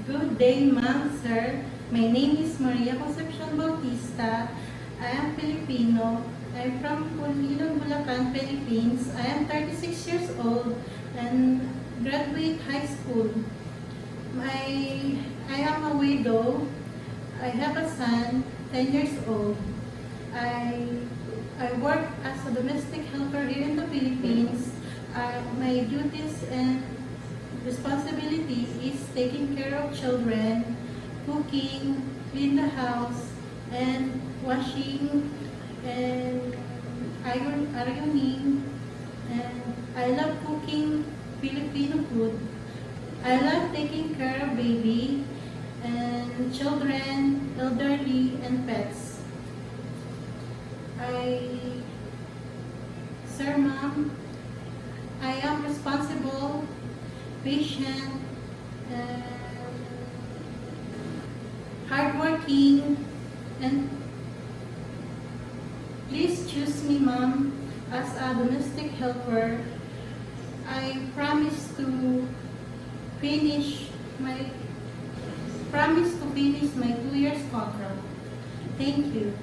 Good day, ma'am, sir. My name is Maria Concepcion Bautista. I am Filipino. I am from Pulilan, Bulacan, Philippines. I am 36 years old and graduate high school. I am a widow. I have a son, 10 years old. I work as a domestic helper here in the Philippines. My duties and responsibility is taking care of children, cooking, clean the house, and washing, and ironing, and I love cooking Filipino food. I love taking care of baby and children, elderly, and pets. Sir, ma'am, I am responsible, patient, hardworking, and please choose me, ma'am, as a domestic helper. I promise to finish my 2 years contract. Thank you.